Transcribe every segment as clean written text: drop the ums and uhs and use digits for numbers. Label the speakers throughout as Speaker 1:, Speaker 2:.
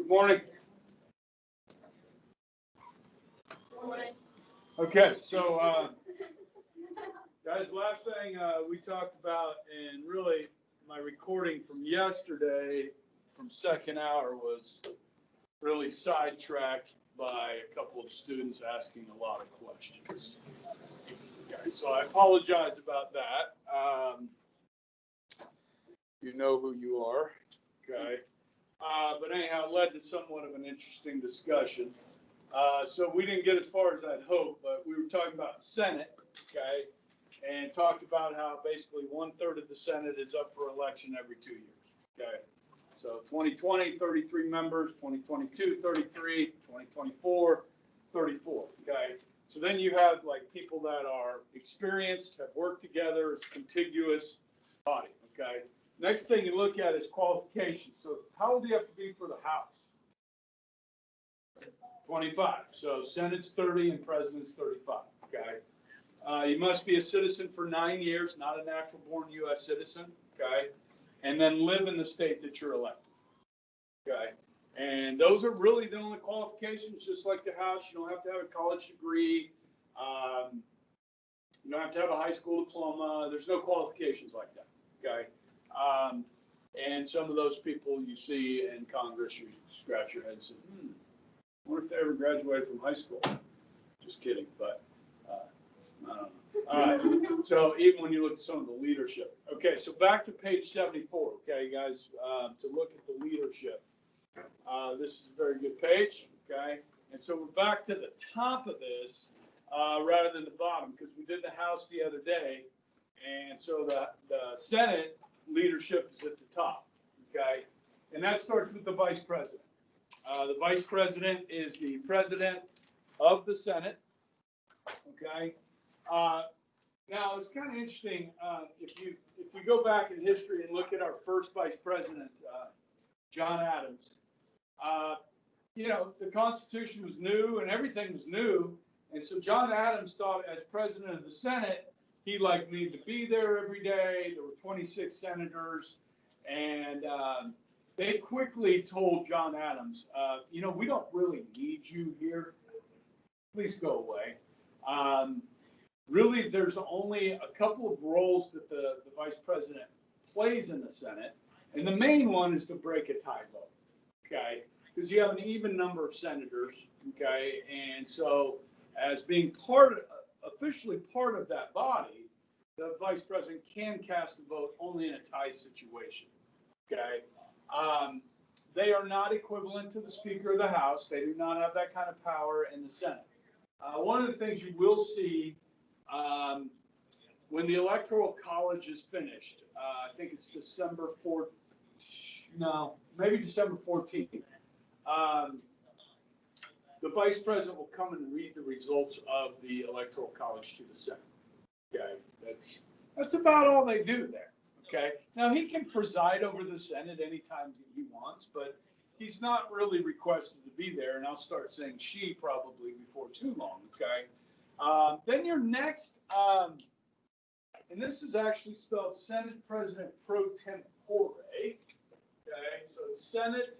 Speaker 1: Good morning. Okay, so guys, last thing we talked about, and really my recording from yesterday from second hour was really sidetracked by a couple of students asking a lot of questions. Okay, so I apologize about that. You know who you are, okay? But anyhow, it led to somewhat of an interesting discussion. So we didn't get as far as I'd hoped, but we were talking about the Senate, okay, and talked about how basically 1/3 of the Senate is up for election every 2 years, okay. So 2020, 33 members, 2022, 33, 2024, 34, okay. So then you have like people that are experienced, have worked together, it's a contiguous body, okay. Next thing you look at is qualifications. So how old do you have to be for the House? 25. So Senate's 30 and President's 35. Okay. You must be a citizen for 9 years, not a natural born U.S. citizen. Okay. And then live in the state that you're elected. Okay. And those are really the only qualifications, just like the House. You don't have to have a college degree. You don't have to have a high school diploma. There's no qualifications like that. Okay. And some of those people you see in Congress, you scratch your head and say, I wonder if they ever graduated from high school. Just kidding, but I don't know. All right. So even when you look at some of the leadership. Okay, so back to page 74, okay, guys, to look at the leadership. This is a very good page, okay? And so we're back to the top of this rather than the bottom, because we did the House the other day. And so the Senate leadership is at the top, okay? And that starts with the Vice President. The Vice President is the President of the Senate, okay? Now, it's kind of interesting, if you go back in history and look at our first Vice President, John Adams, you know, the Constitution was new and everything was new. And so John Adams thought as President of the Senate, he like needed to be there every day. There were 26 senators, and they quickly told John Adams, you know, we don't really need you here. Please go away. Really, there's only a couple of roles that the Vice President plays in the Senate, and the main one is to break a tie vote, okay? Because you have an even number of senators, okay? And so as being officially part of that body, the Vice President can cast a vote only in a tie situation, okay? They are not equivalent to the Speaker of the House. They do not have that kind of power in the Senate. One of the things you will see when the Electoral College is finished, I think it's December 4th, no, maybe December 14th, the Vice President will come and read the results of the Electoral College to the Senate. Okay, that's about all they do there. Okay, now he can preside over the Senate anytime he wants, but he's not really requested to be there. And I'll start saying she probably before too long. Okay, then your next, and this is actually spelled Senate President pro tempore. Okay, so Senate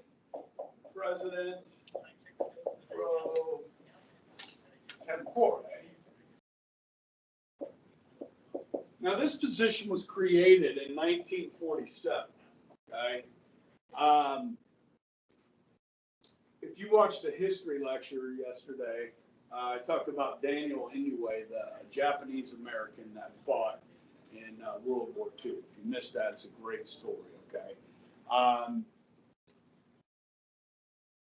Speaker 1: President pro tempore. Now, this position was created in 1947, okay? If you watched the history lecture yesterday, I talked about Daniel Inouye, the Japanese American that fought in World War II. If you missed that, it's a great story, okay?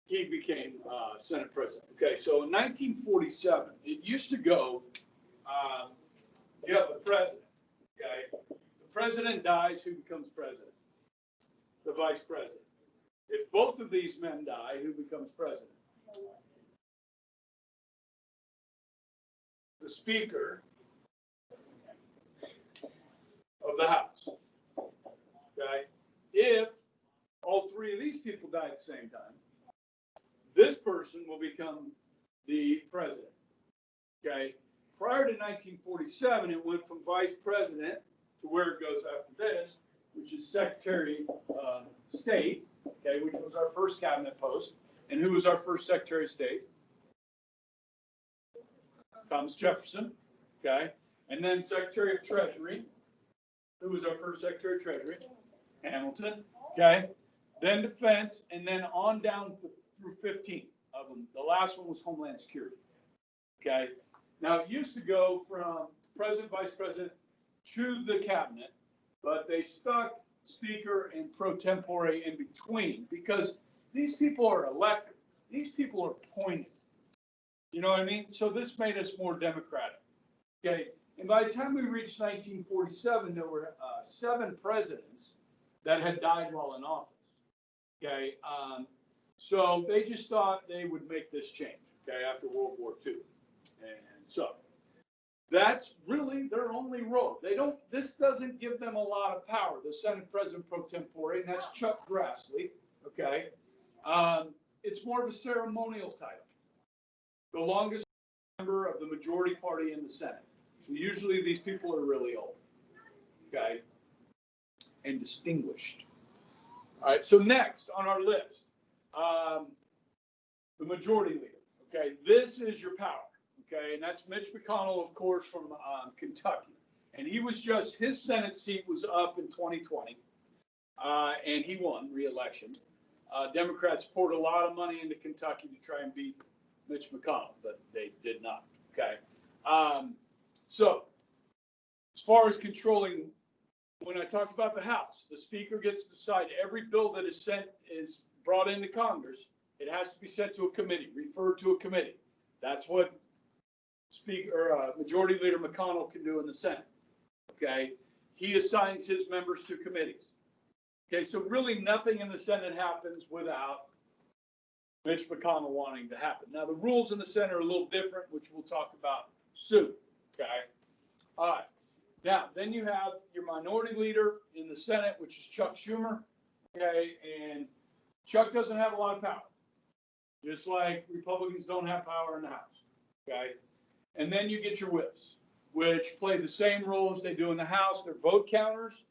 Speaker 1: He became Senate President. Okay, so in 1947, it used to go, you have the President. Okay, the President dies, who becomes President? The Vice President. If both of these men die, who becomes President? The Speaker of the House. Okay, if all three of these people die at the same time, this person will become the President. Okay. Prior to 1947, it went from Vice President to where it goes after this, which is Secretary of State, okay, which was our first cabinet post. And who was our first Secretary of State? Thomas Jefferson. Okay. And then Secretary of Treasury. Who was our first Secretary of Treasury? Hamilton. Okay. Then Defense, and then on down through 15 of them. The last one was Homeland Security. Okay. Now, it used to go from President, Vice President to the Cabinet, but they stuck Speaker and pro tempore in between because these people are elected. These people are appointed. You know what I mean? So this made us more democratic. Okay. And by the time we reached 1947, there were 7 presidents that had died while in office. Okay. So they just thought they would make this change. Okay. After World War II. And so that's really their only role. This doesn't give them a lot of power. The Senate President pro tempore, and that's Chuck Grassley. Okay. It's more of a ceremonial title. The longest member of the majority party in the Senate. So usually these people are really old. Okay. And distinguished. All right. So next on our list, the majority leader. Okay. This is your power. Okay, and that's Mitch McConnell, of course, from Kentucky. And he was his Senate seat was up in 2020, and he won re-election. Democrats poured a lot of money into Kentucky to try and beat Mitch McConnell, but they did not. Okay, so as far as controlling, when I talked about the House, the Speaker gets to decide every bill that is brought into Congress. It has to be sent to a committee, referred to a committee. That's what Majority Leader McConnell can do in the Senate. Okay, he assigns his members to committees. Okay, so really nothing in the Senate happens without Mitch McConnell wanting to happen. Now the rules in the Senate are a little different, which we'll talk about soon. Okay, all right. Now then you have your minority leader in the Senate, which is Chuck Schumer. Okay, and Chuck doesn't have a lot of power, just like Republicans don't have power in the House. Okay. And then you get your whips, which play the same role as they do in the House. They're vote counters,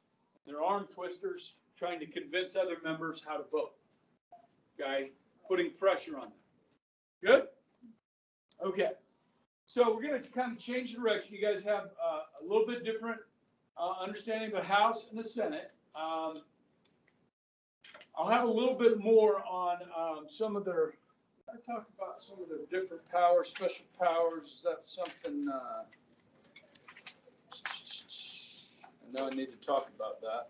Speaker 1: they're arm twisters, trying to convince other members how to vote. Okay, putting pressure on them. Good? Okay. So we're going to kind of change direction. You guys have a little bit different understanding of the House and the Senate. I'll have a little bit more on some of their. I talk about some of the different powers, special powers. Is that something? I know I need to talk about that.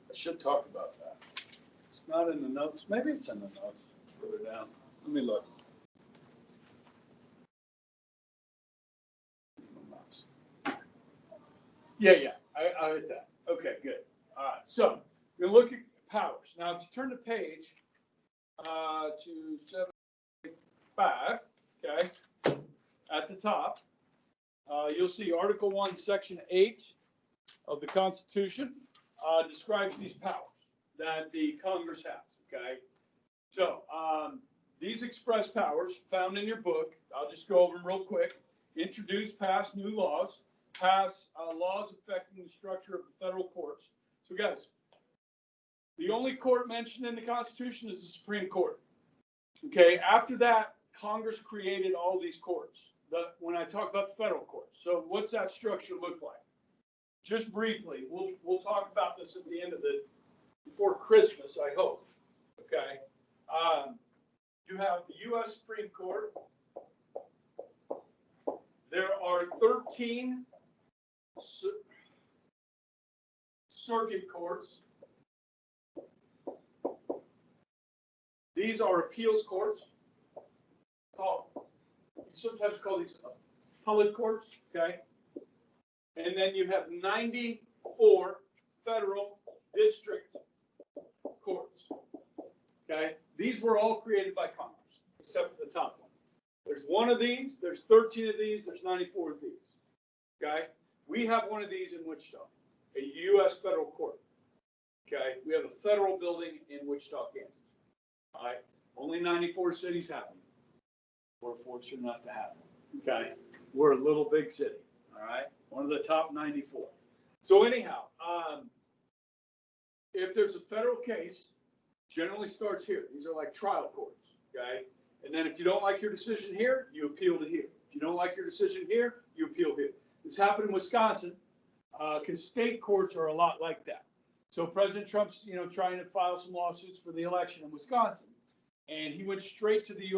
Speaker 1: I should talk about that. It's not in the notes. Maybe it's in the notes. Further down. Let me look. Yeah, I hit that. Okay, good. All right, so we're going to look at powers. Now, if you turn the page to 75, okay, at the top, you'll see Article 1, Section 8 of the Constitution describes these powers that the Congress has, okay? So these express powers found in your book, I'll just go over them real quick. Introduce, pass new laws. Pass laws affecting the structure of the federal courts. So guys, the only court mentioned in the Constitution is the Supreme Court. Okay, after that, Congress created all these courts. When I talk about the federal courts. So what's that structure look like? Just briefly, we'll talk about this at the end of before Christmas, I hope. Okay, you have the U.S. Supreme Court. There are 13 circuit courts. These are appeals courts. Sometimes call these appellate courts. Okay, and then you have 94 federal district courts. Okay, these were all created by Congress, except for the top one. There's one of these. There's 13 of these. There's 94 of these. Okay. We have one of these in Wichita, a U.S. federal court. Okay, we have a federal building in Wichita, Kansas. All right, only 94 cities have them. We're fortunate enough to have them. Okay, we're a little big city. All right, one of the top 94. So anyhow, if there's a federal case, generally starts here. These are like trial courts. Okay, and then if you don't like your decision here, you appeal to here. If you don't like your decision here, you appeal here. This happened in Wisconsin, because state courts are a lot like that. So President Trump's, trying to file some lawsuits for the election in Wisconsin, and he went straight to the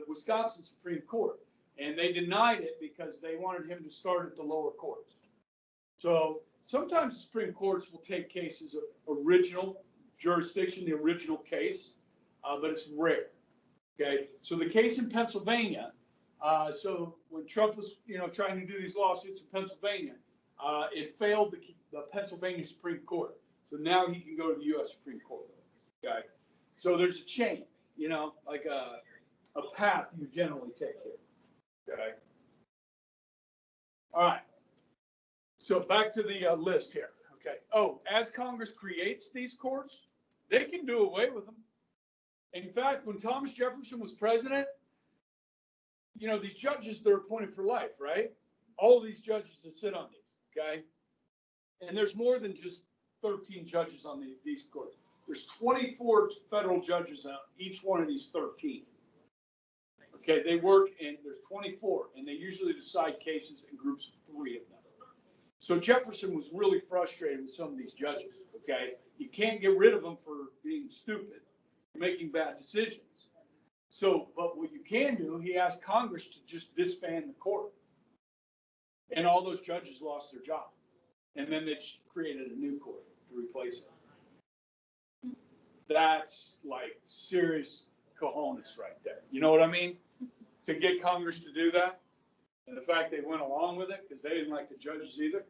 Speaker 1: Wisconsin Supreme Court, and they denied it because they wanted him to start at the lower courts. So sometimes the Supreme Courts will take cases of original jurisdiction, the original case, but it's rare. Okay, so the case in Pennsylvania. So when Trump was, trying to do these lawsuits in Pennsylvania, it failed the Pennsylvania Supreme Court. So now he can go to the U.S. Supreme Court. Okay, so there's a chain, like a path you generally take here. Okay. All right. So back to the list here. Okay. Oh, as Congress creates these courts, they can do away with them. In fact, when Thomas Jefferson was president, these judges, they're appointed for life, right? All of these judges that sit on these, okay? And there's more than just 13 judges on these courts. There's 24 federal judges on each one of these 13. Okay, they work, and there's 24, and they usually decide cases in groups of 3 of them. So Jefferson was really frustrated with some of these judges, okay? You can't get rid of them for being stupid, making bad decisions. So, but what you can do, he asked Congress to just disband the court. And all those judges lost their job. And then they created a new court to replace it. That's like serious cojones right there. You know what I mean? To get Congress to do that. And the fact they went along with it because they didn't like the judges either.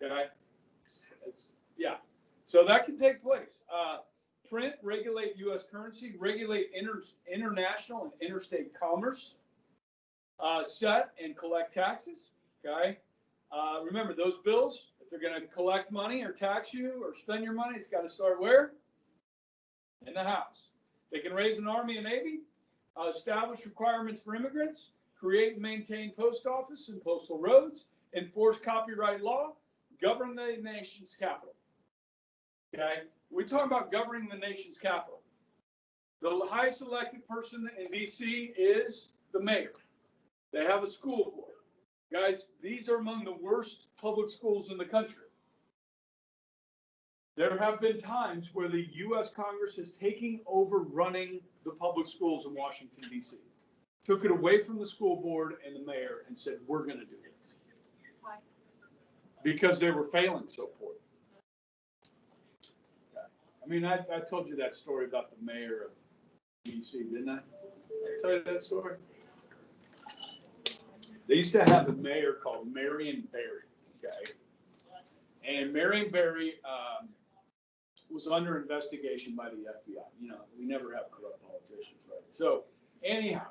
Speaker 1: Okay? Yeah. So that can take place. Print, regulate U.S. currency, regulate international and interstate commerce, set and collect taxes. Okay. Remember those bills, if they're going to collect money or tax you or spend your money, it's got to start where? In the House. They can raise an army and navy, establish requirements for immigrants, create and maintain post office and postal roads, enforce copyright law, govern the nation's capital. Okay. We talk about governing the nation's capital. The highest elected person in D.C. is the mayor. They have a school board. Guys, these are among the worst public schools in the country. There have been times where the U.S. Congress has taken over running the public schools in Washington, D.C. Took it away from the school board and the mayor and said, we're going to do this. Why? Because they were failing so poorly. I mean, I told you that story about the mayor of D.C., didn't I? Tell you that story? They used to have a mayor called Marion Barry, okay? And Marion Barry was under investigation by the FBI. We never have corrupt politicians, right? So anyhow,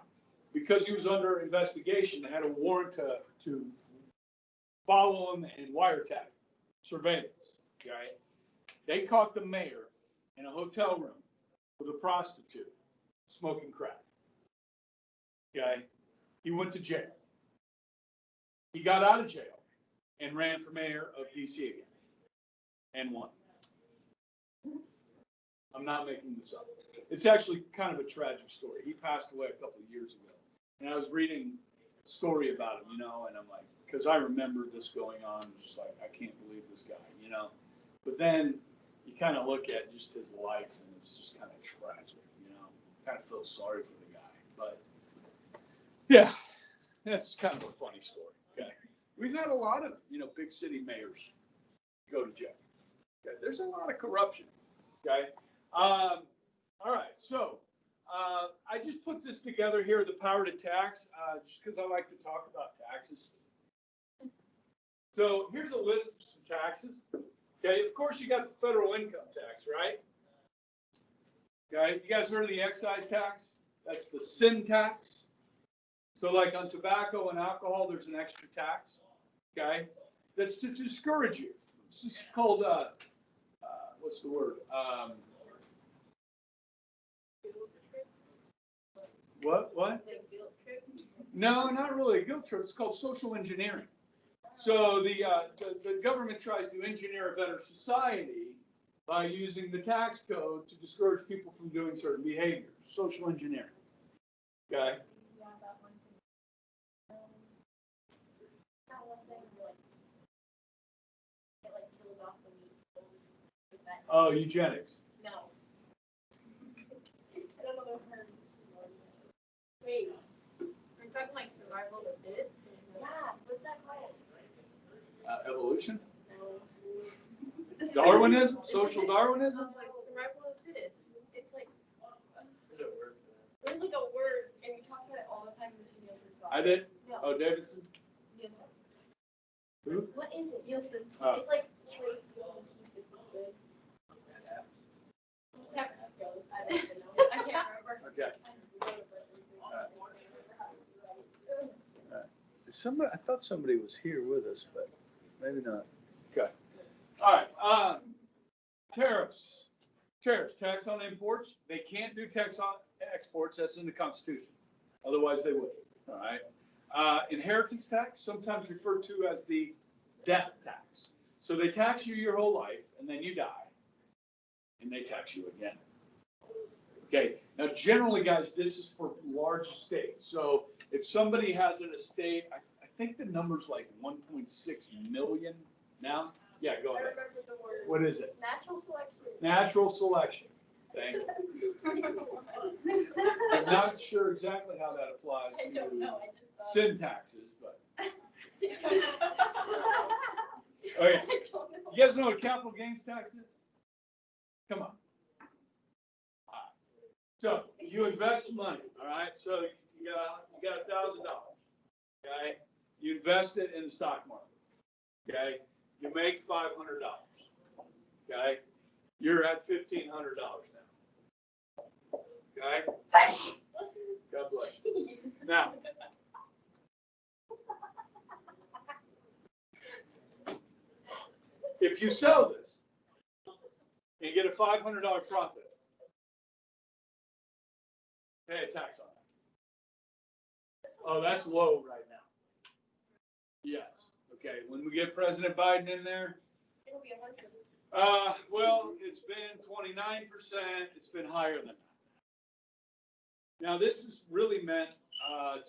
Speaker 1: because he was under investigation, they had a warrant to follow him and wiretap surveillance, okay? They caught the mayor in a hotel room with a prostitute smoking crack. Okay. He went to jail. He got out of jail and ran for mayor of DC again and won. I'm not making this up. It's actually kind of a tragic story. He passed away a couple of years ago. And I was reading a story about him, and I'm like, because I remember this going on, just like, I can't believe this guy, But then you kind of look at just his life, and it's just kind of tragic, Kind of feel sorry for the guy, but yeah, that's kind of a funny story. Okay, we've had a lot of big city mayors go to jail. Okay, there's a lot of corruption. Okay, all right, so I just put this together here, the power to tax, just because I like to talk about taxes. So here's a list of some taxes. Okay, of course you got the federal income tax, right? Okay, you guys heard of the excise tax? That's the sin tax. So like on tobacco and alcohol, there's an extra tax. Okay, that's to discourage you. This is called what's the word? What?
Speaker 2: Like guilt trip?
Speaker 1: No, not really a guilt trip. It's called social engineering. So the government tries to engineer a better society by using the tax code to discourage people from doing certain behaviors. Social engineering. Okay.
Speaker 2: Yeah, that one thing. That one thing, like, it like kills off the meat.
Speaker 1: Oh, eugenics.
Speaker 2: No. I don't know the term. Wait. Are you talking like survival of the fittest? Yeah, what's that called?
Speaker 1: Evolution.
Speaker 2: No.
Speaker 1: Darwinism. Social Darwinism.
Speaker 2: Like survival of the fittest. It's like, there's like a word, and we talk about it all the time in this Nielsen class.
Speaker 1: I did.
Speaker 2: No.
Speaker 1: Oh, Davidson.
Speaker 2: Nielsen.
Speaker 1: Who?
Speaker 2: What is it? Nielsen.
Speaker 1: Oh.
Speaker 2: It's like traits you can keep it this good. Yeah, just go. I don't even know. I can't remember.
Speaker 1: Okay. Somebody, I thought somebody was here with us, but maybe not. Okay. All right. Tariffs. Tariffs. Tax on imports. They can't do tax on exports. That's in the Constitution. Otherwise, they would. All right. Inheritance tax, sometimes referred to as the death tax. So they tax you your whole life, and then you die, and they tax you again. Okay. Now, generally, guys, this is for large estates. So if somebody has an estate, I think the number's like 1.6 million now. Yeah, go
Speaker 2: I
Speaker 1: ahead.
Speaker 2: remember the word.
Speaker 1: What is it?
Speaker 2: Natural selection.
Speaker 1: Natural selection. Thank you. I'm not sure exactly how that applies
Speaker 2: I don't
Speaker 1: to
Speaker 2: know. I just thought.
Speaker 1: syntaxes, but
Speaker 2: Okay.
Speaker 1: okay.
Speaker 2: I don't know.
Speaker 1: You guys know what capital gains tax is? Come on. All right. So you invest money, all right? So you got $1,000, okay? You invest it in the stock market, okay? You make $500, okay? You're at $1,500 now, okay? God bless you. Now, if you sell this and get a $500 profit, pay a tax on that. Oh, that's low right now. Yes. Okay. When we get President Biden in there,
Speaker 2: It'll be 100.
Speaker 1: well, it's been 29%. It's been higher than that. Now, this is really meant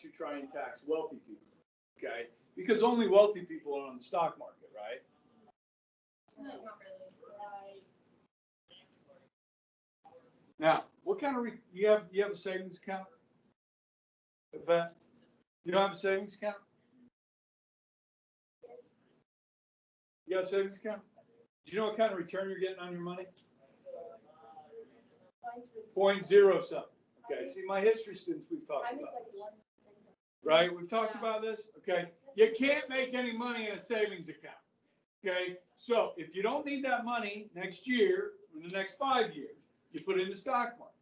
Speaker 1: to try and tax wealthy people. Okay, because only wealthy people are on the stock market, right?
Speaker 2: No, not really. Right.
Speaker 1: Now, what kind of you have a savings account? But you don't have a savings account? You got a savings account? Do you know what kind of return you're getting on your money? 0.0 something. Okay, see, my history students, we've talked about this. Right, we've talked about this. Okay, you can't make any money in a savings account. Okay, so if you don't need that money next year, in the next 5 years, you put it in the stock market.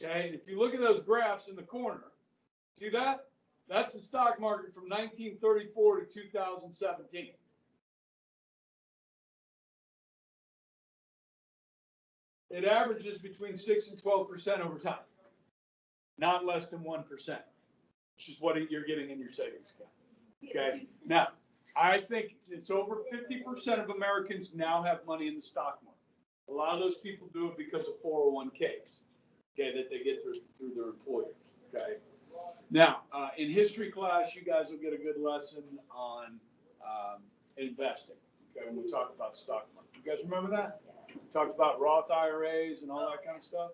Speaker 1: Okay, and if you look at those graphs in the corner, see that? That's the stock market from 1934 to 2017. It averages between 6 and 12% over time, not less than 1%, which is what you're getting in your savings account. Okay, now I think it's over 50% of Americans now have money in the stock market. A lot of those people do it because of 401ks, okay, that they get through their employers. Okay, now in history class, you guys will get a good lesson on investing. Okay, when we talk about stock market, you guys remember that? We talked about Roth IRAs and all that kind of stuff.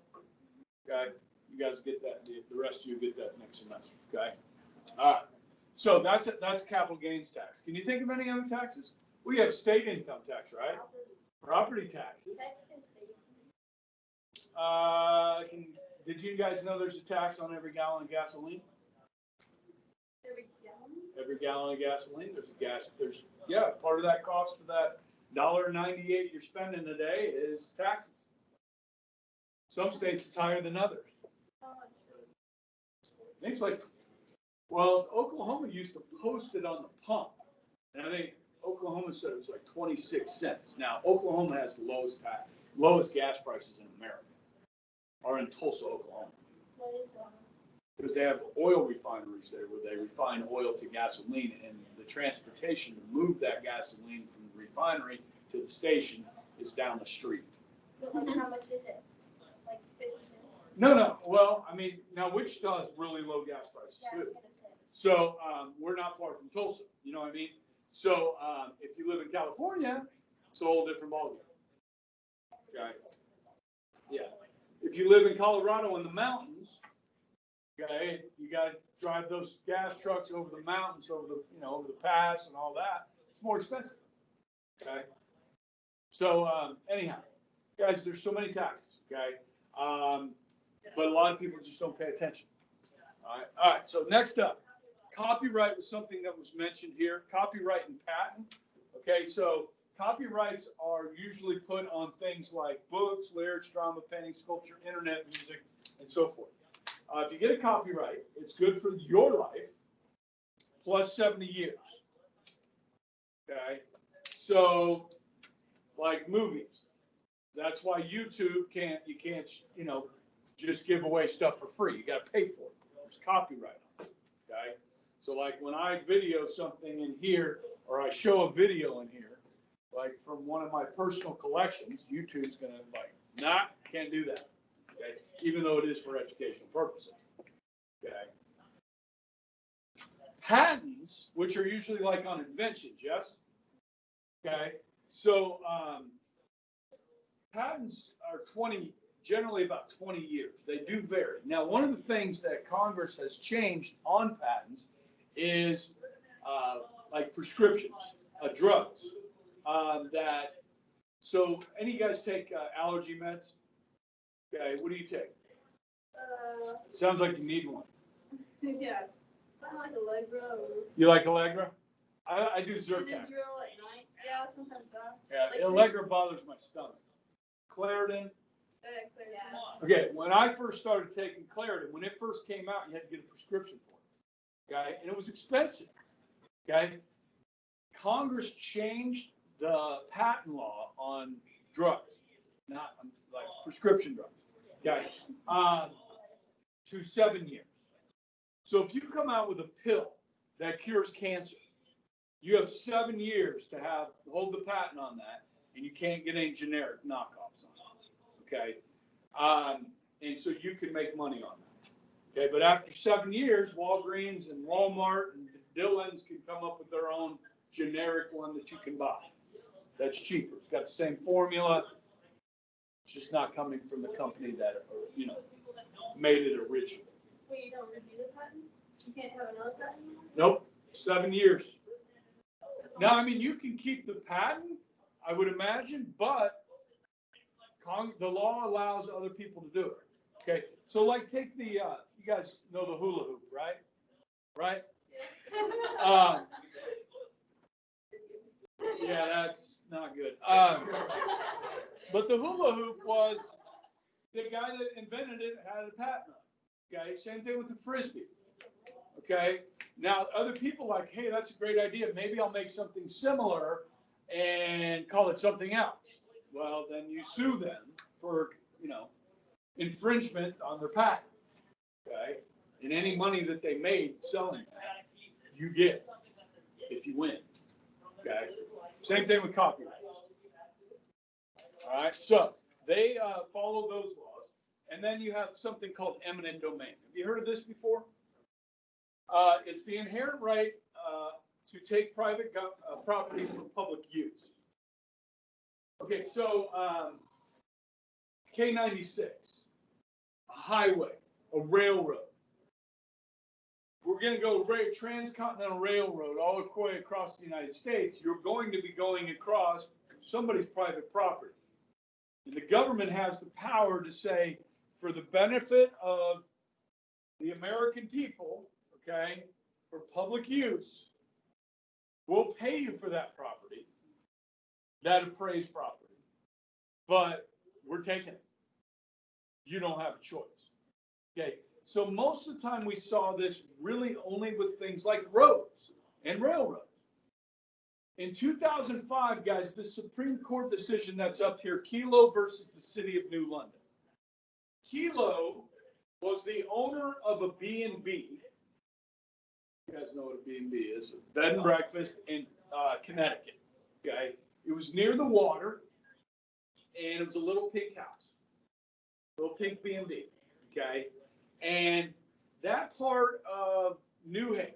Speaker 1: Okay, you guys get that. The rest of you get that next semester. Okay, all right. So that's capital gains tax. Can you think of any other taxes? We have state income tax, right? Property taxes. Did you guys know there's a tax on every gallon of gasoline? Every gallon of gasoline, there's part of that cost for that $1.98 you're spending a day is taxes. Some states it's higher than others. It's like, well, Oklahoma used to post it on the pump, and I think Oklahoma said it was like 26 cents. Now, Oklahoma has the lowest gas prices in America, or in Tulsa, Oklahoma. because they have oil refineries there where they refine oil to gasoline, and the transportation to move that gasoline from the refinery to the station is down the street.
Speaker 2: But like, how much is it? Like 50 cents?
Speaker 1: No. Well, I mean, now Wichita has really low gas prices
Speaker 2: Yeah, I was
Speaker 1: too.
Speaker 2: gonna say.
Speaker 1: So we're not far from Tulsa. You know what I mean? So if you live in California, it's a whole different ballgame. Okay. Yeah. If you live in Colorado in the mountains, okay, you got to drive those gas trucks over the mountains, over the over the pass and all that. It's more expensive. Okay. So anyhow, guys, there's so many taxes. Okay. But a lot of people just don't pay attention. All right. All right. So next up, copyright was something that was mentioned here. Copyright and patent. Okay. So copyrights are usually put on things like books, lyrics, drama, painting, sculpture, internet, music, and so forth. If you get a copyright, it's good for your life plus 70 years. Okay. So like movies. That's why YouTube can't just give away stuff for free. You got to pay for it. There's copyright on it. Okay. So like when I video something in here, or I show a video in here, like from one of my personal collections, YouTube's gonna nah, can't do that. Okay. Even though it is for educational purposes. Okay. Patents, which are usually like on inventions, yes? Okay. So patents are generally about 20 years. They do vary. Now, one of the things that Congress has changed on patents is like prescriptions, drugs. So any of you guys take allergy meds? Okay, what do you take? Sounds like you need one.
Speaker 2: Yeah. I like Allegra.
Speaker 1: You like Allegra? I do Zyrtec.
Speaker 2: Benadryl at night. Yeah, sometimes that.
Speaker 1: Yeah,
Speaker 2: Like
Speaker 1: Allegra bothers my stomach. Claritin.
Speaker 2: Yeah.
Speaker 1: Okay, when I first started taking Claritin, when it first came out, you had to get a prescription for it. Okay, and it was expensive. Okay, Congress changed the patent law on drugs, not like prescription drugs. Okay, to 7 years. So if you come out with a pill that cures cancer, you have 7 years to hold the patent on that, and you can't get any generic knockoffs on it. Okay, and so you can make money on that. Okay, but after 7 years, Walgreens and Walmart and Dillon's can come up with their own generic one that you can buy. That's cheaper. It's got the same formula. It's just not coming from the company that made it original.
Speaker 2: Wait, you don't review the patent? You can't have another patent?
Speaker 1: Nope, 7 years. Now, I mean, you can keep the patent, I would imagine, but the law allows other people to do it. Okay, so like take the, you guys know the hula hoop, right? Right?
Speaker 2: Yeah.
Speaker 1: Yeah, that's not good. But the hula hoop was, the guy that invented it had a patent on it. Okay, same thing with the frisbee. Okay, now other people like, hey, that's a great idea. Maybe I'll make something similar and call it something else. Well, then you sue them for, infringement on their patent. Okay, and any money that they made selling that, you get if you win. Okay, same thing with copyrights. All right, so they follow those laws, and then you have something called eminent domain. Have you heard of this before? It's the inherent right to take private property for public use. Okay, so K96, a highway, a railroad. If we're going to go transcontinental railroad all the way across the United States, you're going to be going across somebody's private property. And the government has the power to say, for the benefit of the American people, okay, for public use, we'll pay you for that property, that appraised property, but we're taking it. You don't have a choice. Okay, so most of the time we saw this really only with things like roads and railroads. In 2005, guys, the Supreme Court decision that's up here, Kelo versus the City of New London. Kelo was the owner of a B&B. You guys know what a B&B is, a bed and breakfast in Connecticut, okay? It was near the water, and it was a little pink house, little pink B&B, okay? And that part of New London,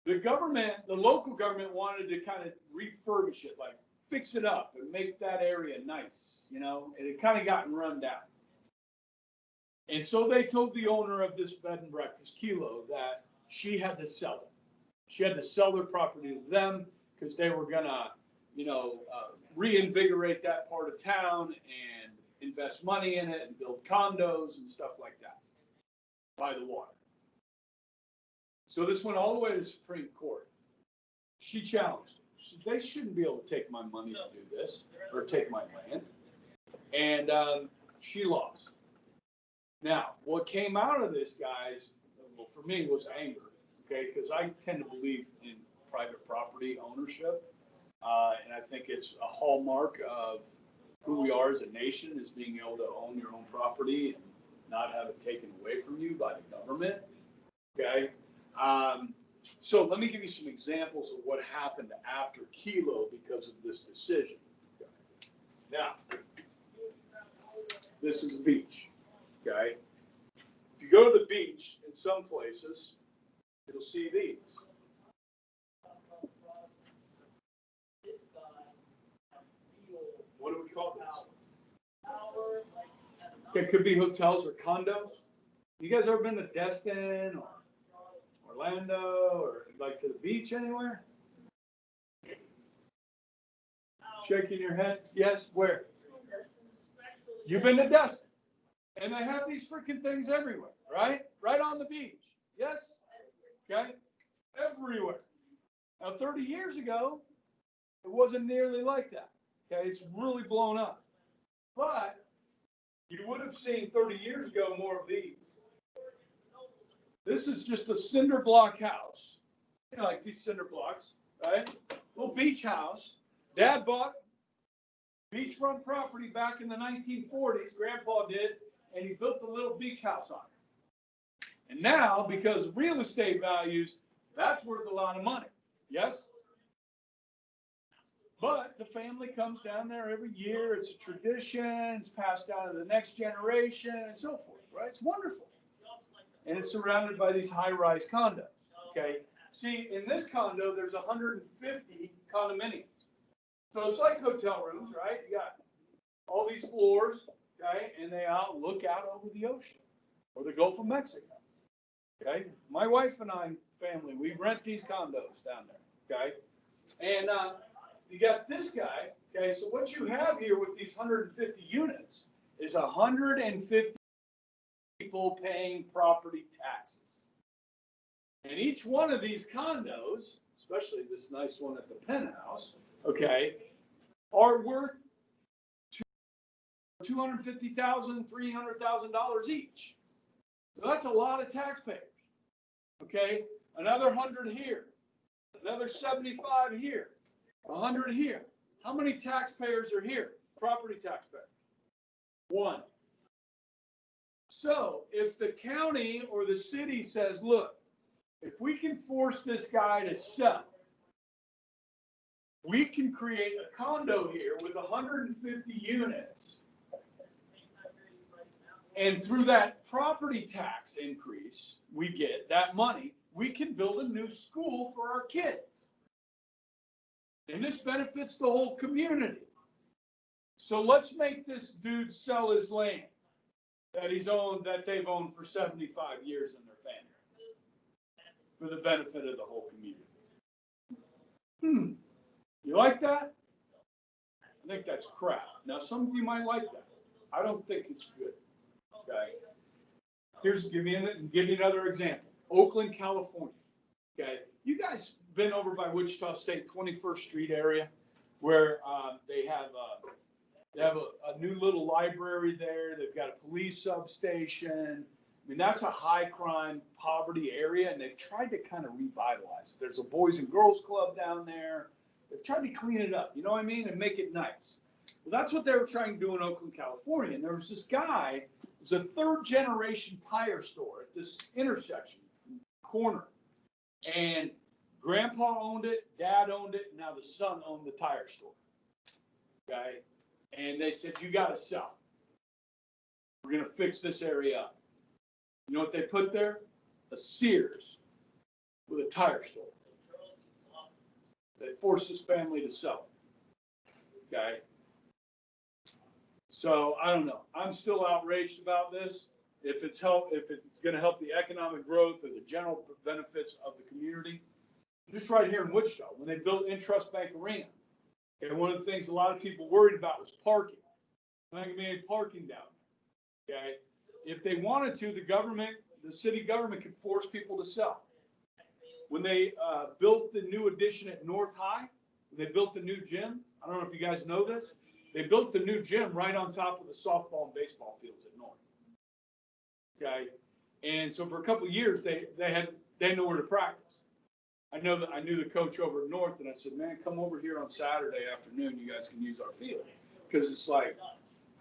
Speaker 1: the local government wanted to kind of refurbish it, like fix it up and make that area nice, and it kind of gotten run down. And so they told the owner of this bed and breakfast, Kilo, that she had to sell it. She had to sell their property to them because they were gonna, reinvigorate that part of town and invest money in it and build condos and stuff like that by the water. So this went all the way to the Supreme Court. She challenged it. She said, they shouldn't be able to take my money to do this or take my land. And she lost. Now, what came out of this, guys, well, for me, was anger, okay? Because I tend to believe in private property ownership. And I think it's a hallmark of who we are as a nation, is being able to own your own property and not have it taken away from you by the government, okay? So let me give you some examples of what happened after Kilo because of this decision. Now, this is a beach, okay? If you go to the beach in some places, you'll see these. What do we call this? It could be hotels or condos. You guys ever been to Destin or Orlando or like to the beach anywhere? Shaking your head. Yes, where? You've been to Destin. And they have these freaking things everywhere, right? Right on the beach. Yes? Okay? Everywhere. Now, 30 years ago, it wasn't nearly like that. Okay? It's really blown up. But you would have seen 30 years ago more of these. This is just a cinder block house. Like these cinder blocks, right? Little beach house. Dad bought beachfront property back in the 1940s. Grandpa did. And he built the little beach house on it. And now, because of real estate values, that's worth a lot of money. Yes? But the family comes down there every year. It's a tradition. It's passed down to the next generation and so forth, right? It's wonderful. And it's surrounded by these high-rise condos, okay? See, in this condo, there's 150 condominiums. So it's like hotel rooms, right? You got all these floors, okay? And they all look out over the ocean or the Gulf of Mexico, okay? My wife and I, family, we rent these condos down there, okay? And you got this guy, okay? So what you have here with these 150 units is 150 people paying property taxes. And each one of these condos, especially this nice one at the penthouse, okay, are worth $250,000, $300,000 each. So that's a lot of taxpayers. Okay, another 100 here, another 75 here, 100 here. How many taxpayers are here? Property taxpayers. One. So if the county or the city says, look, if we can force this guy to sell, we can create a condo here with 150 units. And through that property tax increase we get, that money, we can build a new school for our kids. And this benefits the whole community. So let's make this dude sell his land that they've owned for 75 years in their family for the benefit of the whole community. You like that? I think that's crap. Now, some of you might like that. I don't think it's good. Okay. Give you another example. Oakland, California. Okay. You guys been over by Wichita State 21st Street area where they have a new little library there. They've got a police substation. I mean, that's a high crime poverty area, and they've tried to kind of revitalize it. There's a Boys and Girls Club down there. They've tried to clean it up, you know what I mean, and make it nice. Well, that's what they were trying to do in Oakland, California. And there was this guy, it was a third generation tire store at this intersection corner. And grandpa owned it, dad owned it, and now the son owned the tire store. Okay? And they said, you got to sell. We're going to fix this area up. You know what they put there? A Sears with a tire store. They forced this family to sell it. Okay? So I don't know. I'm still outraged about this. If it's going to help the economic growth or the general benefits of the community, just right here in Wichita, when they built Intrust Bank Arena, okay, one of the things a lot of people worried about was parking. There's not going to be any parking down there. Okay, if they wanted to, the city government could force people to sell. When they built the new addition at North High, when they built the new gym, I don't know if you guys know this, they built the new gym right on top of the softball and baseball fields at North. Okay, and so for a couple of years they had nowhere to practice. I knew the coach over at North, and I said, man, come over here on Saturday afternoon. You guys can use our field, because it's like,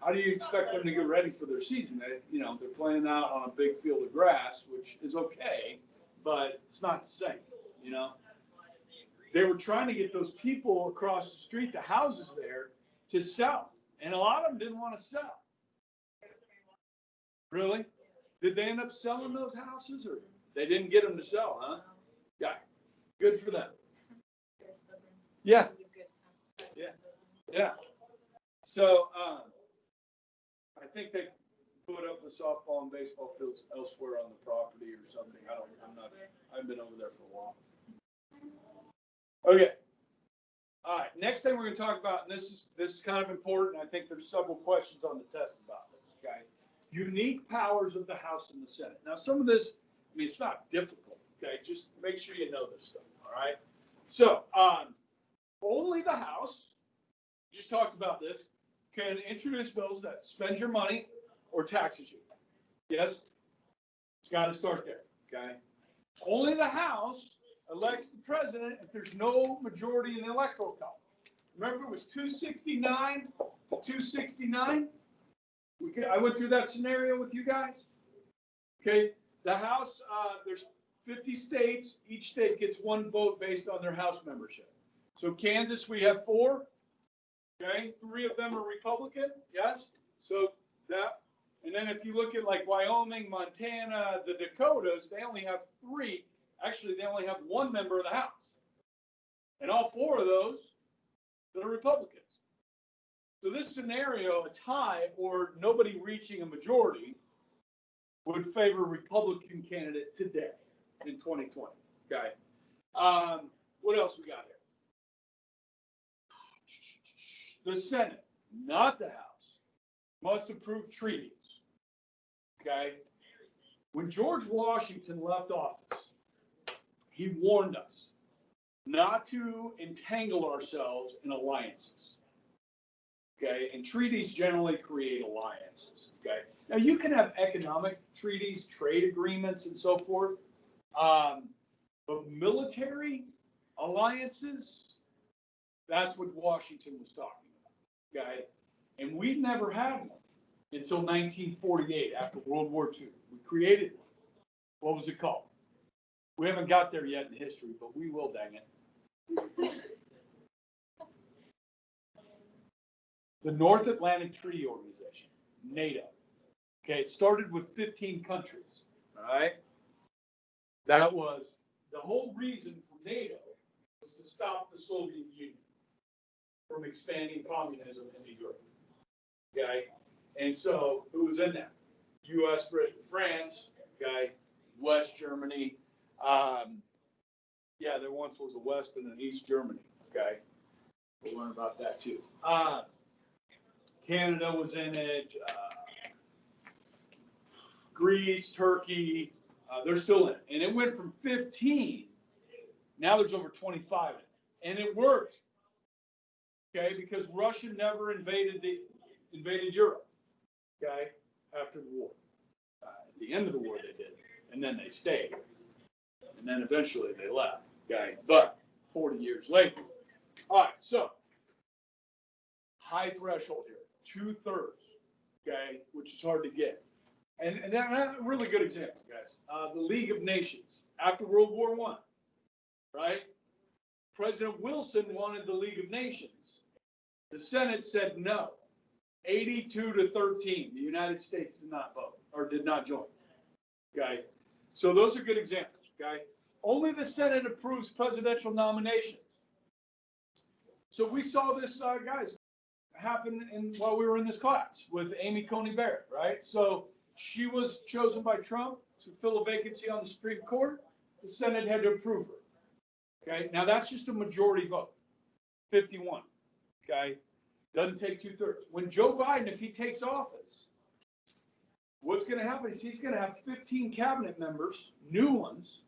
Speaker 1: how do you expect them to get ready for their season? They're playing out on a big field of grass, which is okay, but it's not the same. They were trying to get those people across the street, the houses there, to sell, and a lot of them didn't want to sell. Really? Did they end up selling those houses, or they didn't get them to sell, huh? Yeah. Good for them. Yeah. Yeah. Yeah. So I think they put up the softball and baseball fields elsewhere on the property or something. I've been over there for a while. Okay. All right. Next thing we're going to talk about, and this is kind of important. I think there's several questions on the test about this. Okay. Unique powers of the House and the Senate. Now, some of this, it's not difficult. Okay, just make sure you know this stuff. All right. So, only the House, just talked about this, can introduce bills that spend your money or taxes you. Yes, it's got to start there. Okay. Only the House elects the president if there's no majority in the electoral college. Remember, it was 269 to 269. I went through that scenario with you guys. Okay, the House, there's 50 states. Each state gets one vote based on their House membership. So Kansas, we have 4. Okay, 3 of them are Republican. Yes. So that, and then if you look at like Wyoming, Montana, the Dakotas, they only have 3. Actually, they only have 1 member of the House, and all 4 of those are Republicans. So this scenario, a tie or nobody reaching a majority, would favor a Republican candidate today in 2020. Okay. What else we got here? The Senate, not the House, must approve treaties. Okay. When George Washington left office, he warned us not to entangle ourselves in alliances. Okay. And treaties generally create alliances. Okay. Now, you can have economic treaties, trade agreements, and so forth, but military alliances, that's what Washington was talking about, okay? And we never had one until 1948, after World War II. We created one. What was it called? We haven't got there yet in history, but we will, dang it. The North Atlantic Treaty Organization, NATO. Okay, it started with 15 countries, all right? That was the whole reason for NATO was to stop the Soviet Union from expanding communism into Europe, okay? And so who was in that? U.S., Britain, France, okay, West Germany. Yeah, there once was a West and an East Germany, okay? We'll learn about that too. Canada was in it. Greece, Turkey, they're still in it. And it went from 15, now there's over 25 in it. And it worked, okay, because Russia never invaded Europe, okay, after the war. At the end of the war they did, and then they stayed. And then eventually they left, okay, but 40 years later. All right, so high threshold here, 2/3, okay, which is hard to get. And that's a really good example, guys. The League of Nations, after World War I, right? President Wilson wanted the League of Nations. The Senate said no. 82-13. The United States did not vote or did not join. Okay. So those are good examples. Okay. Only the Senate approves presidential nominations. So we saw this, guys, happen while we were in this class with Amy Coney Barrett, right? So she was chosen by Trump to fill a vacancy on the Supreme Court. The Senate had to approve her. Okay. Now that's just a majority vote, 51. Okay. Doesn't take 2/3. When Joe Biden, if he takes office, what's going to happen is he's going to have 15 cabinet members, new ones,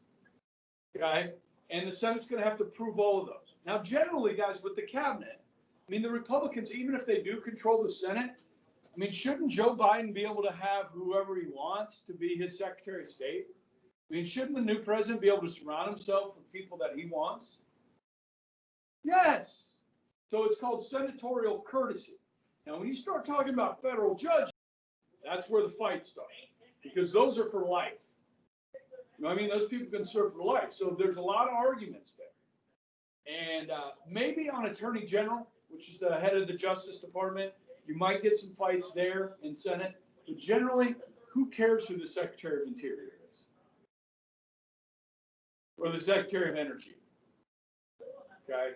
Speaker 1: okay? And the Senate's going to have to approve all of those. Now, generally, guys, with the cabinet, I mean, the Republicans, even if they do control the Senate, I mean, shouldn't Joe Biden be able to have whoever he wants to be his Secretary of State? I mean, shouldn't the new president be able to surround himself with people that he wants? Yes. So it's called senatorial courtesy. Now, when you start talking about federal judges, that's where the fights start, because those are for life. You know what I mean? Those people can serve for life. So there's a lot of arguments there. And maybe on Attorney General, which is the head of the Justice Department, you might get some fights there in Senate. But generally, who cares who the Secretary of Interior is? Or the Secretary of Energy? Okay.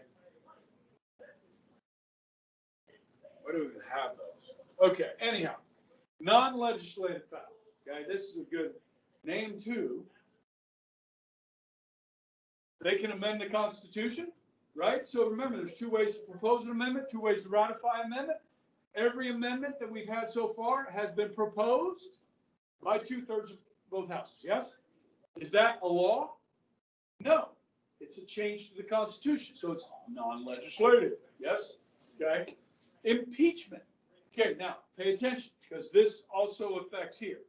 Speaker 1: Why do we even have those? Okay, anyhow, non-legislative power. Okay, this is a good name too. They can amend the Constitution, right? So remember, there's two ways to propose an amendment, two ways to ratify an amendment. Every amendment that we've had so far has been proposed by 2/3 of both houses. Yes? Is that a law? No. It's a change to the Constitution, so it's non-legislative. Yes? Okay. Impeachment. Okay, now pay attention, because this also affects here.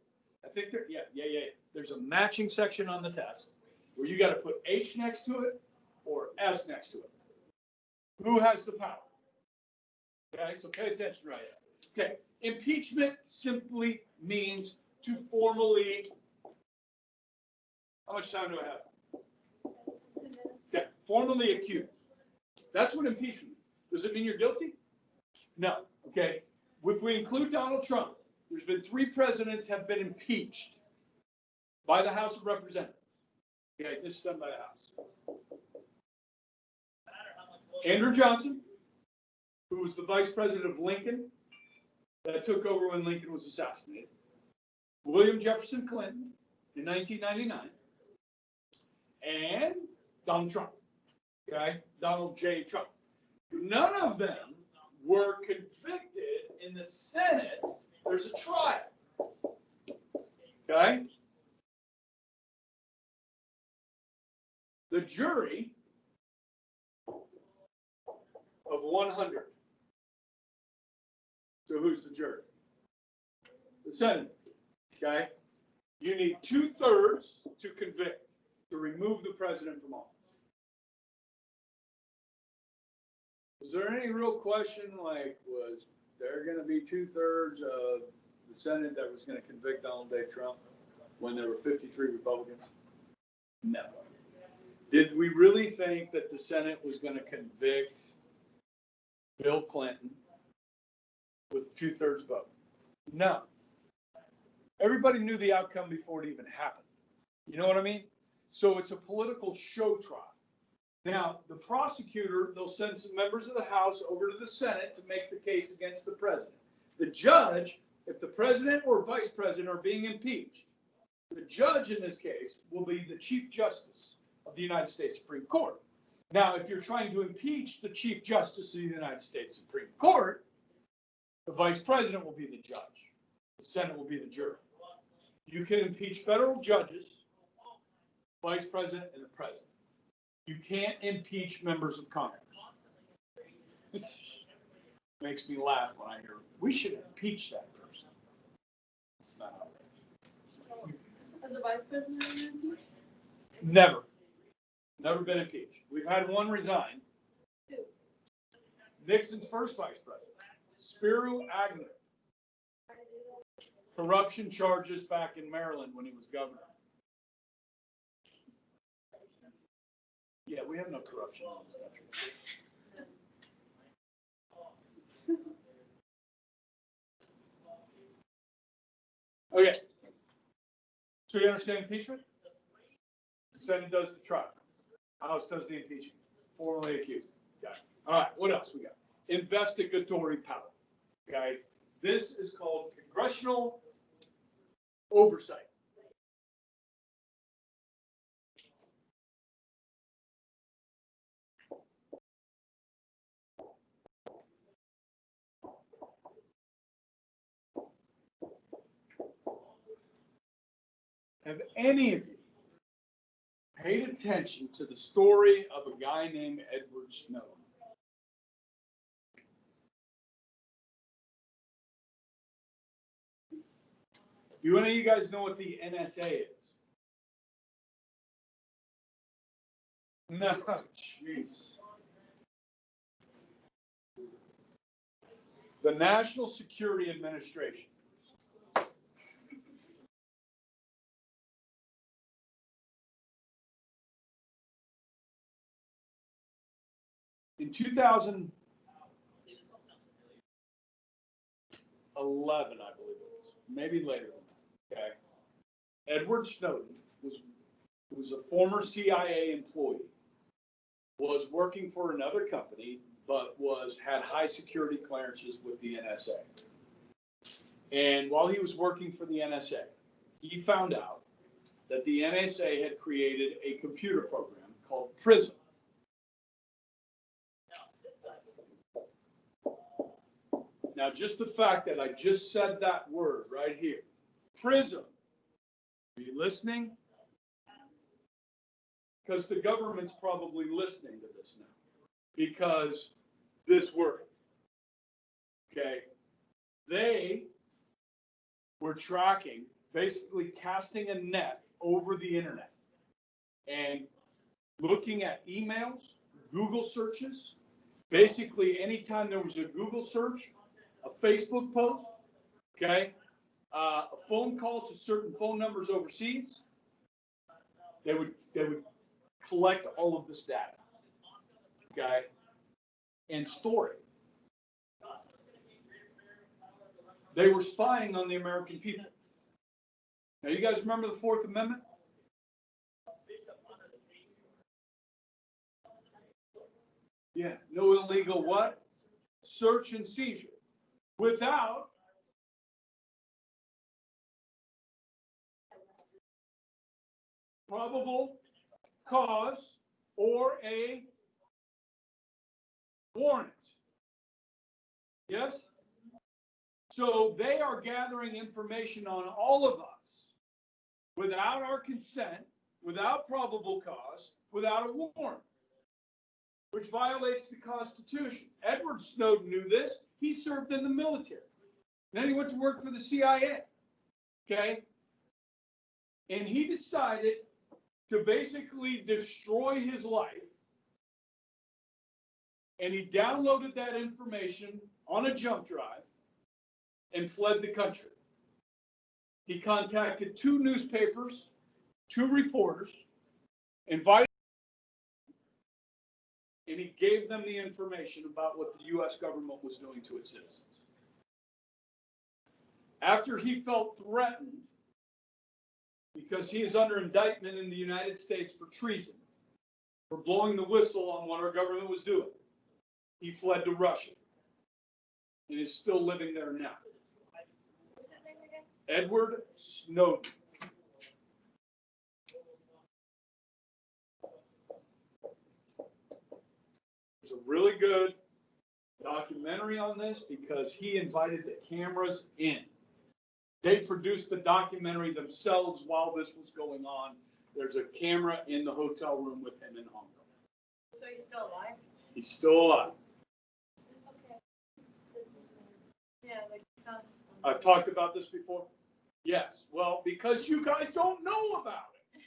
Speaker 1: I think there, yeah. There's a matching section on the test where you got to put H next to it or S next to it. Who has the power? Okay, so pay attention right here. Okay, impeachment simply means to formally. How much time do I have? Okay, formally accuse. That's what impeachment means. Does it mean you're guilty? No. Okay. If we include Donald Trump, there's been 3 presidents have been impeached by the House of Representatives. Okay, this is done by the House. Andrew Johnson, who was the vice president of Lincoln, that took over when Lincoln was assassinated. William Jefferson Clinton in 1999, and Donald Trump. Okay, Donald J. Trump. None of them were convicted in the Senate. There's a trial. Okay? The jury of 100. So who's the jury? The Senate. Okay? You need 2/3 to convict, to remove the president from office. Is there any real question, like, was there going to be 2/3 of the Senate that was going to convict Donald J. Trump when there were 53 Republicans? No. Did we really think that the Senate was going to convict Bill Clinton with 2/3 vote? No. Everybody knew the outcome before it even happened. You know what I mean? So it's a political show trial. Now, the prosecutor, they'll send some members of the House over to the Senate to make the case against the president. The judge, if the president or vice president are being impeached, the judge in this case will be the Chief Justice of the United States Supreme Court. Now, if you're trying to impeach the Chief Justice of the United States Supreme Court, the vice president will be the judge. The Senate will be the jury. You can impeach federal judges, vice president, and the president. You can't impeach members of Congress. Makes me laugh when I hear, we should impeach that person. It's not outrageous.
Speaker 2: Has the vice president been impeached?
Speaker 1: Never. Never been impeached. We've had one resign.
Speaker 2: Who?
Speaker 1: Nixon's first vice president. Spiro Agnew. Corruption charges back in Maryland when he was governor. Yeah, we have no corruption in this country. Okay. So you understand impeachment? The Senate does the trial. House does the impeachment. Formally accused. Got it. All right. What else we got? Investigatory power. Okay. This is called congressional oversight. Have any of you paid attention to the story of a guy named Edward Snowden? Do any of you guys know what the NSA is? No, jeez. The National Security Administration. In 2011, I believe it was, maybe later than that, okay? Edward Snowden was a former CIA employee, was working for another company, but had high security clearances with the NSA. And while he was working for the NSA, he found out that the NSA had created a computer program called PRISM. Now, just the fact that I just said that word right here, PRISM, are you listening? Because the government's probably listening to this now. Because this word, okay, they were tracking, basically casting a net over the internet and looking at emails, Google searches. Basically, anytime there was a Google search, a Facebook post, okay, a phone call to certain phone numbers overseas, they would collect all of this data, okay, and store it. They were spying on the American people. Now, you guys remember the Fourth Amendment? Yeah, no illegal what? Search and seizure. Without probable cause or a warrant. Yes? So they are gathering information on all of us without our consent, without probable cause, without a warrant, which violates the Constitution. Edward Snowden knew this. He served in the military. Then he went to work for the CIA. Okay? And he decided to basically destroy his life. And he downloaded that information on a jump drive and fled the country. He contacted 2 newspapers, 2 reporters, invited, and he gave them the information about what the U.S. government was doing to its citizens. After he felt threatened, because he is under indictment in the United States for treason, for blowing the whistle on what our government was doing, he fled to Russia and is still living there now.
Speaker 2: What's his name again?
Speaker 1: Edward Snowden. There's a really good documentary on this because he invited the cameras in. They produced the documentary themselves while this was going on. There's a camera in the hotel room with him in Hong Kong.
Speaker 2: So he's still alive?
Speaker 1: He's still alive.
Speaker 2: Okay. Yeah, like sounds.
Speaker 1: I've talked about this before. Yes. Well, because you guys don't know about it.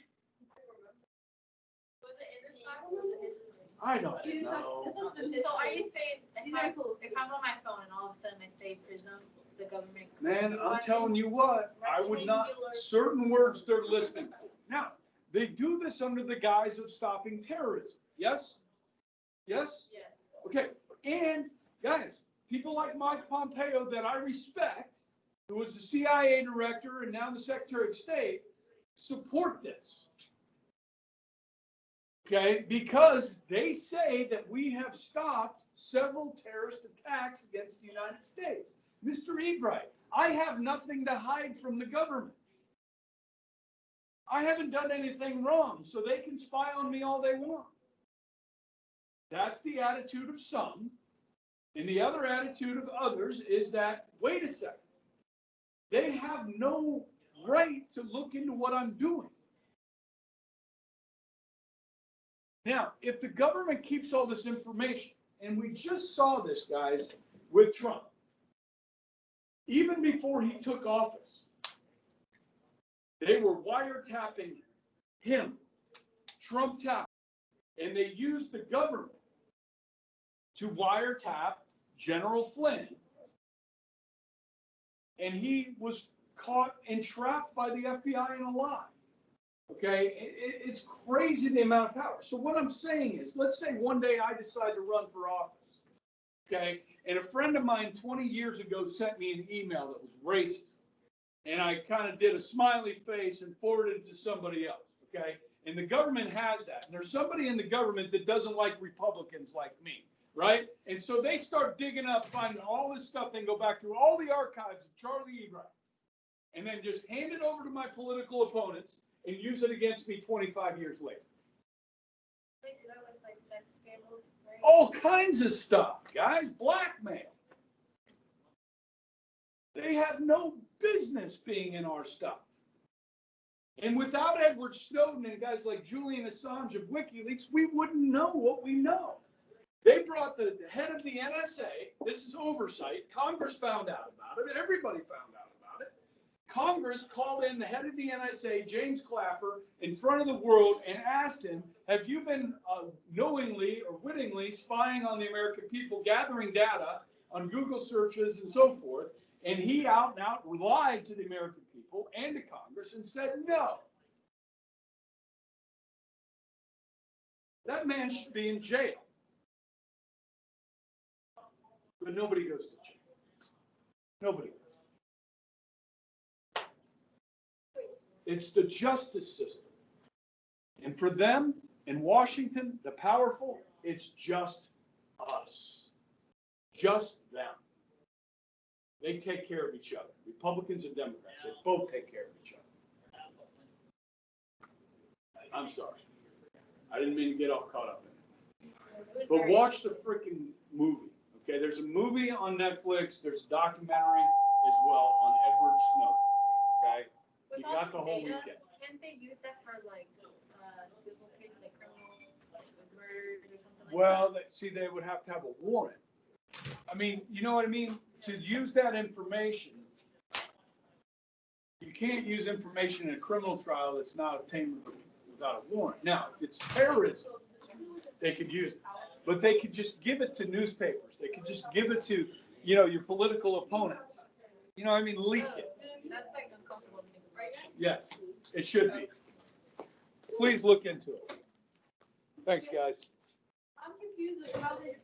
Speaker 2: Was it in this class or was it history?
Speaker 1: I don't know.
Speaker 2: So are you saying if I'm on my phone and all of a of a sudden I say prism, the government.
Speaker 1: Man, I'm telling you what, I would not, certain words they're listening for. Now, they do this under the guise of stopping terrorism. Yes? Yes?
Speaker 2: Yes.
Speaker 1: Okay. And guys, people like Mike Pompeo that I respect, who was the CIA director and now the Secretary of State, support this. Okay, because they say that we have stopped several terrorist attacks against the United States. Mr. Ebright, I have nothing to hide from the government. I haven't done anything wrong, so they can spy on me all they want. That's the attitude of some. And the other attitude of others is that, wait a second, they have no right to look into what I'm doing. Now, if the government keeps all this information, and we just saw this, guys, with Trump, even before he took office, they were wiretapping him, Trump tapped, and they used the government to wiretap General Flynn, and he was caught and trapped by the FBI in a lie. Okay, it's crazy the amount of power. So what I'm saying is, let's say one day I decide to run for office, okay, and a friend of mine 20 years ago sent me an email that was racist, and I kind of did a smiley face and forwarded it to somebody else, okay, and the government has that. And there's somebody in the government that doesn't like Republicans like me, right? And so they start digging up, finding all this stuff, and go back through all the archives of Charlie Ebright, and then just hand it over to my political opponents and use it against me 25 years later.
Speaker 2: They do that with like sex scandals, right?
Speaker 1: All kinds of stuff, guys. Blackmail. They have no business being in our stuff. And without Edward Snowden and guys like Julian Assange of WikiLeaks, we wouldn't know what we know. They brought the head of the NSA. This is oversight. Congress found out about it. Everybody found out about it. Congress called in the head of the NSA, James Clapper, in front of the world and asked him, have you been knowingly or wittingly spying on the American people, gathering data on Google searches and so forth? And he out and out lied to the American people and to Congress and said no. That man should be in jail. But nobody goes to jail. Nobody goes. It's the justice system. And for them in Washington, the powerful, it's just us. Just them. They take care of each other. Republicans and Democrats, they both take care of each other. I'm sorry. I didn't mean to get all caught up in it. But watch the freaking movie. Okay, there's a movie on Netflix. There's a documentary as well on Edward Snowden. Okay?
Speaker 2: With
Speaker 1: You
Speaker 2: all
Speaker 1: got the whole
Speaker 2: data,
Speaker 1: weekend.
Speaker 2: can't they use that for like civil case, like criminal, like murders or something like
Speaker 1: Well, see, they would have to have a warrant. I mean, you know what I mean? To use that information, you can't use information in a criminal trial that's not obtained without a warrant. Now, if it's terrorism, they could use it. But they could just give it to newspapers. They could just give it to, your political opponents. I mean, leak it.
Speaker 2: That's like uncomfortable to think, right?
Speaker 1: Yes, it should be. Please look into it. Thanks, guys.
Speaker 2: I'm confused with how they